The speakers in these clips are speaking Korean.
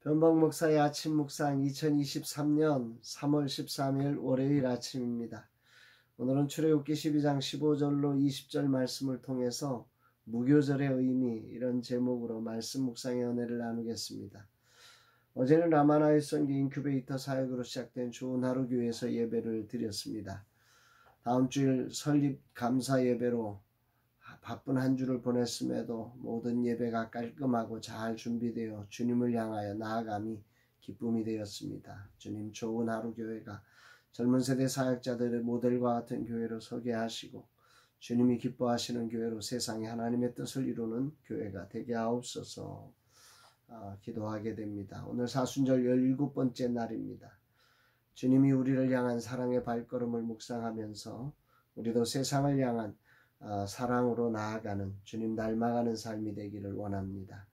변복 목사의 아침 묵상 2023년 3월 13일 월요일 아침입니다. 오늘은 출애굽기 12장 15절로 20절 말씀을 통해서 무교절의 의미 이런 제목으로 말씀 묵상의 은혜를 나누겠습니다. 어제는 라마나의 선교 인큐베이터 사역으로 시작된 좋은 하루 교회에서 예배를 드렸습니다. 다음 주일 설립 감사 예배로 바쁜 한 주를 보냈음에도 모든 예배가 깔끔하고 잘 준비되어 주님을 향하여 나아감이 기쁨이 되었습니다. 주님 좋은 하루 교회가 젊은 세대 사역자들의 모델과 같은 교회로 서게 하시고 주님이 기뻐하시는 교회로 세상에 하나님의 뜻을 이루는 교회가 되게 하옵소서 기도하게 됩니다. 오늘 사순절 17번째 날입니다. 주님이 우리를 향한 사랑의 발걸음을 묵상하면서 우리도 세상을 향한 사랑으로 나아가는 주님 닮아가는 삶이 되기를 원합니다.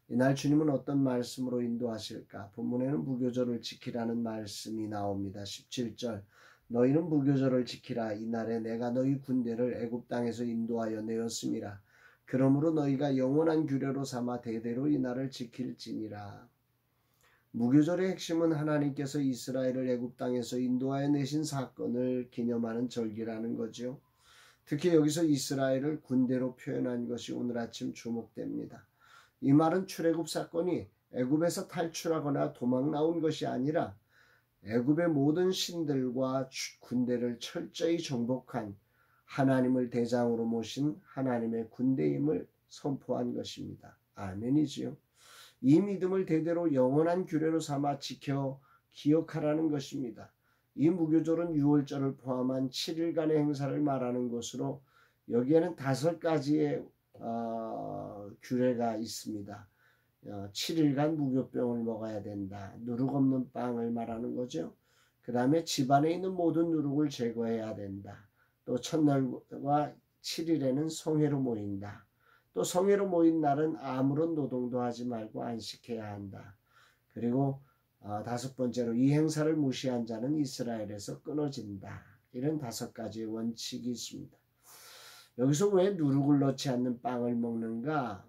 이날 주님은 어떤 말씀으로 인도하실까? 본문에는 무교절을 지키라는 말씀이 나옵니다. 17절 너희는 무교절을 지키라. 이날에 내가 너희 군대를 애굽 땅에서 인도하여 내었음이라. 그러므로 너희가 영원한 규례로 삼아 대대로 이날을 지킬지니라. 무교절의 핵심은 하나님께서 이스라엘을 애굽 땅에서 인도하여 내신 사건을 기념하는 절기라는 거죠. 특히 여기서 이스라엘을 군대로 표현한 것이 오늘 아침 주목됩니다. 이 말은 출애굽 사건이 애굽에서 탈출하거나 도망 나온 것이 아니라 애굽의 모든 신들과 군대를 철저히 정복한 하나님을 대장으로 모신 하나님의 군대임을 선포한 것입니다. 아멘이지요. 이 믿음을 대대로 영원한 규례로 삼아 지켜 기억하라는 것입니다. 이 무교절은 6월절을 포함한 7일간의 행사를 말하는 것으로 여기에는 5가지의 규례가 있습니다. 7일간 무교병을 먹어야 된다. 누룩 없는 빵을 말하는 거죠. 그 다음에 집안에 있는 모든 누룩을 제거해야 된다. 또 첫날과 7일에는 성회로 모인다. 또 성회로 모인 날은 아무런 노동도 하지 말고 안식해야 한다. 그리고 5번째로 이 행사를 무시한 자는 이스라엘에서 끊어진다. 이런 5가지의 원칙이 있습니다. 여기서 왜 누룩을 넣지 않는 빵을 먹는가?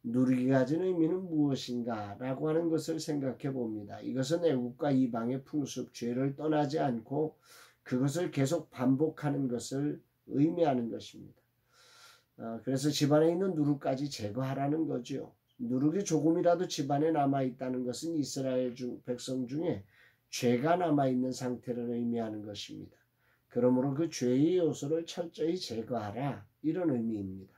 누룩이 가진 의미는 무엇인가? 라고 하는 것을 생각해 봅니다. 이것은 애국과 이방의 풍습, 죄를 떠나지 않고 그것을 계속 반복하는 것을 의미하는 것입니다. 그래서 집안에 있는 누룩까지 제거하라는 거죠. 누룩이 조금이라도 집안에 남아있다는 것은 이스라엘 백성 중에 죄가 남아있는 상태를 의미하는 것입니다. 그러므로 그 죄의 요소를 철저히 제거하라 이런 의미입니다.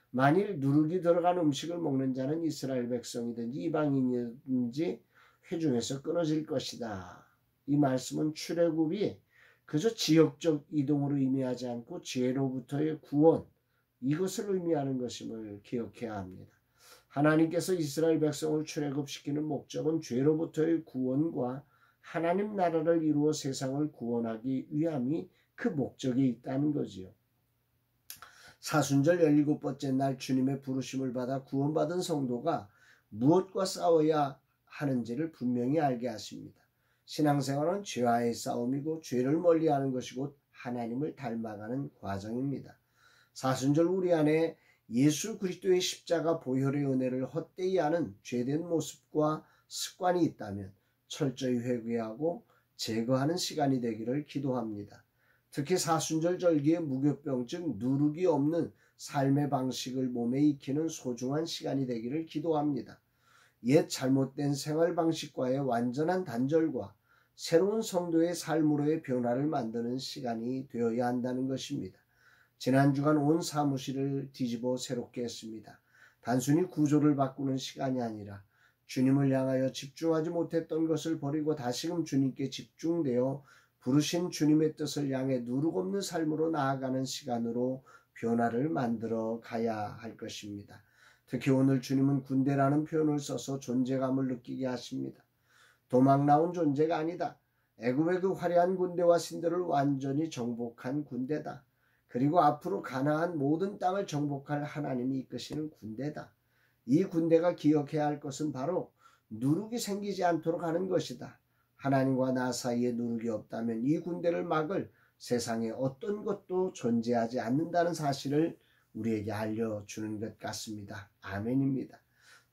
만일 누룩이 들어간 음식을 먹는 자는 이스라엘 백성이든지 이방인이든지 회중에서 끊어질 것이다. 이 말씀은 출애굽이 그저 지역적 이동으로 의미하지 않고 죄로부터의 구원 이것을 의미하는 것임을 기억해야 합니다. 하나님께서 이스라엘 백성을 출애굽시키는 목적은 죄로부터의 구원과 하나님 나라를 이루어 세상을 구원하기 위함이 그 목적에 있다는 거지요. 사순절 17번째 날 주님의 부르심을 받아 구원받은 성도가 무엇과 싸워야 하는지를 분명히 알게 하십니다. 신앙생활은 죄와의 싸움이고 죄를 멀리하는 것이 곧 하나님을 닮아가는 과정입니다. 사순절 우리 안에 예수 그리스도의 십자가 보혈의 은혜를 헛되이 하는 죄된 모습과 습관이 있다면 철저히 회개하고 제거하는 시간이 되기를 기도합니다. 특히 사순절 절기의 무교병 즉 누룩이 없는 삶의 방식을 몸에 익히는 소중한 시간이 되기를 기도합니다. 옛 잘못된 생활 방식과의 완전한 단절과 새로운 성도의 삶으로의 변화를 만드는 시간이 되어야 한다는 것입니다. 지난 주간 온 사무실을 뒤집어 새롭게 했습니다. 단순히 구조를 바꾸는 시간이 아니라 주님을 향하여 집중하지 못했던 것을 버리고 다시금 주님께 집중되어 부르신 주님의 뜻을 향해 누룩 없는 삶으로 나아가는 시간으로 변화를 만들어 가야 할 것입니다. 특히 오늘 주님은 군대라는 표현을 써서 존재감을 느끼게 하십니다. 도망 나온 존재가 아니다. 애굽의 그 화려한 군대와 신들을 완전히 정복한 군대다. 그리고 앞으로 가나안 모든 땅을 정복할 하나님이 이끄시는 군대다. 이 군대가 기억해야 할 것은 바로 누룩이 생기지 않도록 하는 것이다. 하나님과 나 사이에 누룩이 없다면 이 군대를 막을 세상에 어떤 것도 존재하지 않는다는 사실을 우리에게 알려주는 것 같습니다. 아멘입니다.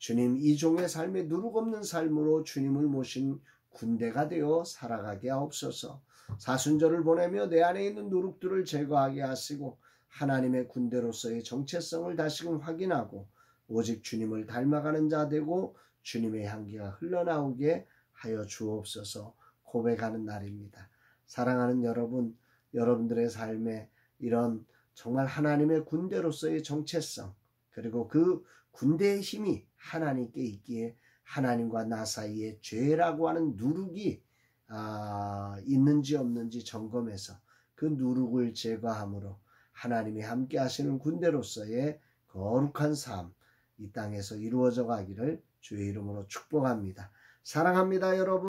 주님 이 종의 삶에 누룩 없는 삶으로 주님을 모신 군대가 되어 살아가게 하옵소서. 사순절을 보내며 내 안에 있는 누룩들을 제거하게 하시고 하나님의 군대로서의 정체성을 다시금 확인하고 오직 주님을 닮아가는 자 되고 주님의 향기가 흘러나오게 하여 주옵소서. 고백하는 날입니다. 사랑하는 여러분, 여러분들의 삶에 이런 정말 하나님의 군대로서의 정체성, 그리고 그 군대의 힘이 하나님께 있기에 하나님과 나 사이에 죄라고 하는 누룩이 있는지 없는지 점검해서 그 누룩을 제거함으로 하나님이 함께 하시는 군대로서의 거룩한 삶, 이 땅에서 이루어져 가기를 주의 이름으로 축복합니다. 사랑합니다, 여러분.